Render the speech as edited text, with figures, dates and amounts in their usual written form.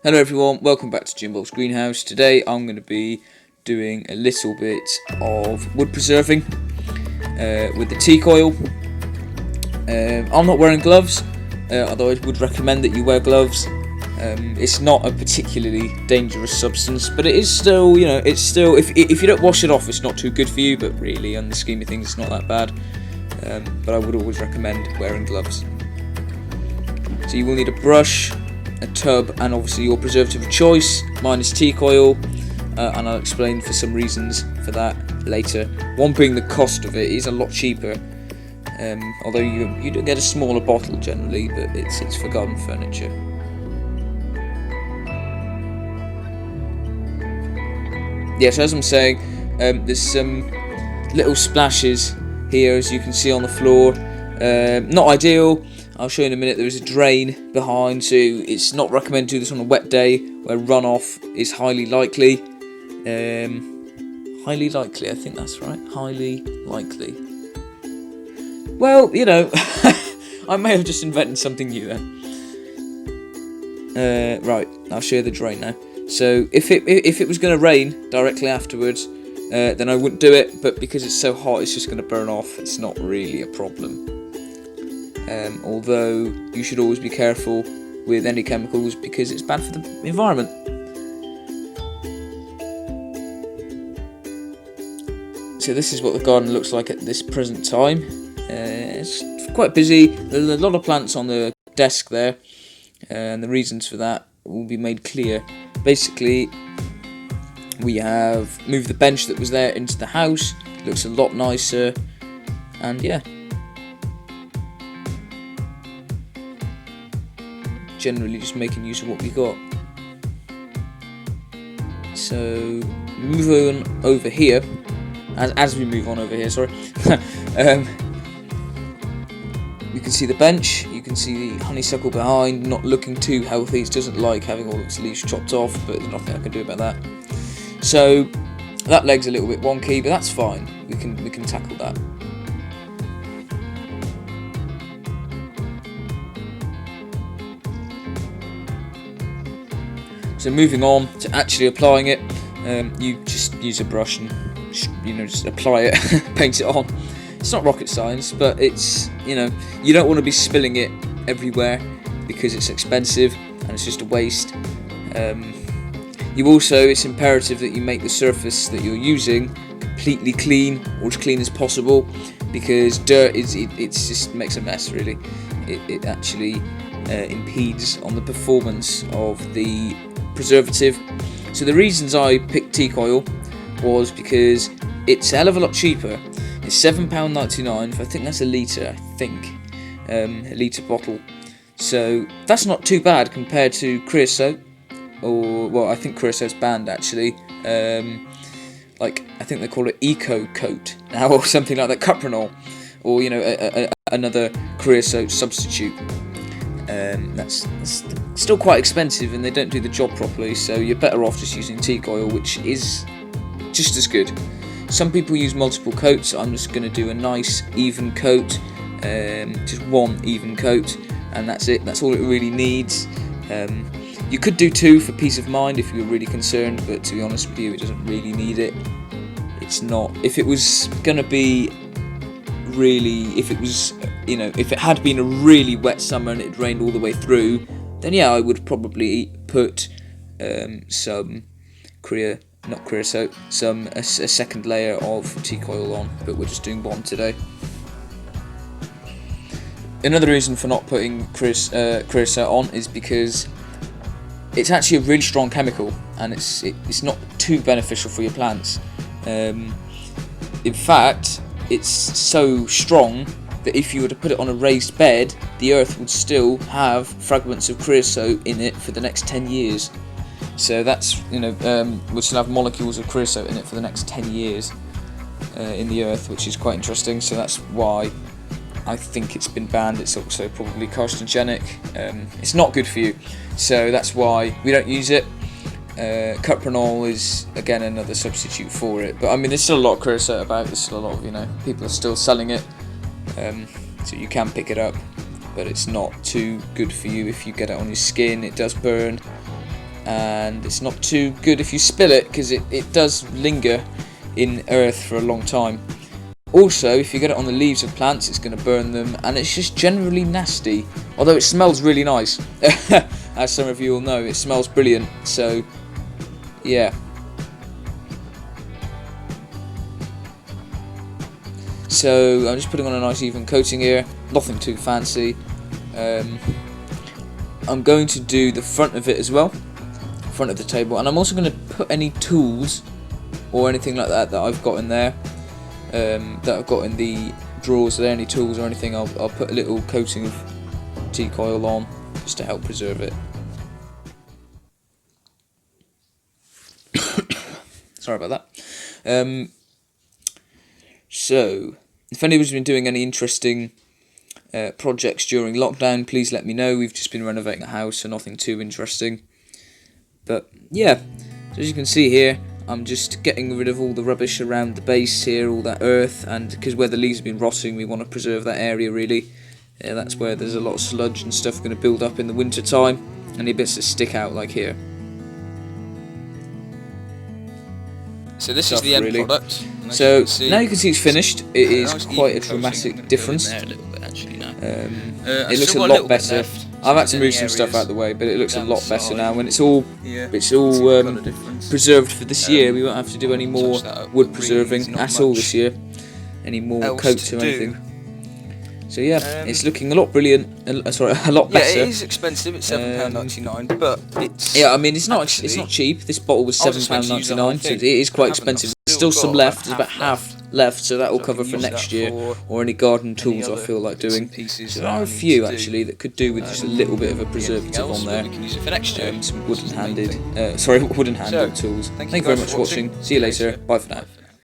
Hello everyone, welcome back to Jimbo's Greenhouse. Today I'm going to be doing a little bit of wood preserving with the teak oil. I'm not wearing gloves, although I would recommend that you wear gloves. It's not a particularly dangerous substance, but it is still, if you don't wash it off, it's not too good for you, but really, on the scheme of things, it's not that bad. But I would always recommend wearing gloves. So you will need a brush, a tub, and obviously your preservative of choice. Mine is teak oil, and I'll explain for some reasons for that later. One being the cost of it is a lot cheaper, although you do get a smaller bottle generally, but it's for garden furniture. Yeah, so as I'm saying, there's some little splashes here, as you can see on the floor. Not ideal. I'll show you in a minute. There is a drain behind, so it's not recommended to do this on a wet day where runoff is highly likely. Highly likely, I think that's right. Highly likely. Well, I may have just invented something new then. Right, I'll show you the drain now. So if it was going to rain directly afterwards, then I wouldn't do it. But because it's so hot, it's just going to burn off. It's not really a problem. Although you should always be careful with any chemicals because it's bad for the environment. So this is what the garden looks like at this present time. It's quite busy. There's a lot of plants on the desk there, and the reasons for that will be made clear. Basically, we have moved the bench that was there into the house. It looks a lot nicer, and yeah. Generally just making use of what we got. So move on over here, as we move on over here, sorry. You can see the bench, you can see the honeysuckle behind, not looking too healthy. It doesn't like having all its leaves chopped off, but there's nothing I can do about that. So that leg's a little bit wonky, but that's fine. We can tackle that. So moving on to actually applying it, you just use a brush and just apply it, paint it on. It's not rocket science, but it's you don't want to be spilling it everywhere because it's expensive and it's just a waste. It's imperative that you make the surface that you're using completely clean, or as clean as possible, because dirt it just makes a mess really. It actually impedes on the performance of the preservative. So the reasons I picked teak oil was because it's a hell of a lot cheaper. It's £7.99 for, I think that's a litre, a litre bottle. So that's not too bad compared to creosote, I think creosote's banned actually. I think they call it Eco Coat now or something like that, Cuprinol, or another creosote substitute. That's still quite expensive and they don't do the job properly, so you're better off just using teak oil, which is just as good. Some people use multiple coats. I'm just going to do a nice even coat, just one even coat, and that's it. That's all it really needs. You could do two for peace of mind if you were really concerned, but to be honest with you, it doesn't really need it. It's not. If it was going to be if it had been a really wet summer and it rained all the way through, then yeah, I would probably put some a second layer of teak oil on, but we're just doing one today. Another reason for not putting creosote on is because it's actually a really strong chemical and it's not too beneficial for your plants. In fact, it's so strong that if you were to put it on a raised bed, the earth would still have fragments of creosote in it for the next 10 years. So that's, we'll still have molecules of creosote in it for the next 10 years in the earth, which is quite interesting. So that's why I think it's been banned. It's also probably carcinogenic. It's not good for you. So that's why we don't use it. Cuprinol is again another substitute for it, but I mean there's still a lot of creosote about. There's still a lot of people are still selling it, so you can pick it up, but it's not too good for you if you get it on your skin. It does burn, and it's not too good if you spill it, because it does linger in earth for a long time. Also, if you get it on the leaves of plants, it's going to burn them, and it's just generally nasty, although it smells really nice. As some of you all know, it smells brilliant, so yeah. So I'm just putting on a nice even coating here, nothing too fancy. I'm going to do the front of it as well, front of the table, and I'm also going to put any tools or anything like that I've got in there, that I've got in the drawers. Are there any tools or anything, I'll put a little coating of teak oil on just to help preserve it. Sorry about that. So, if anybody's been doing any interesting projects during lockdown, please let me know. We've just been renovating a house, so nothing too interesting. But yeah, so as you can see here, I'm just getting rid of all the rubbish around the base here, all that earth, and because where the leaves have been rotting, we want to preserve that area really. That's where there's a lot of sludge and stuff going to build up in the winter time, and the bits that stick out like here. So this is the end product. So now you can see it's finished. It is quite a dramatic difference. It looks a lot better. I've had to move some stuff out of the way, but it looks a lot better now. When it's all preserved for this year, we won't have to do any more wood preserving at all this year. Any more coats or anything. So yeah, it's looking a lot brilliant. A lot better. Yeah, it is expensive. It's £7.99, but it's I mean, it's not cheap. This bottle was £7.99, so it is quite expensive. There's still some left. There's about half left, so that will cover for next year, or any garden tools I feel like doing. So there are a few actually that could do with just a little bit of a preservative on there. Some wooden handled tools. Thank you very much for watching. See you later. Bye for now.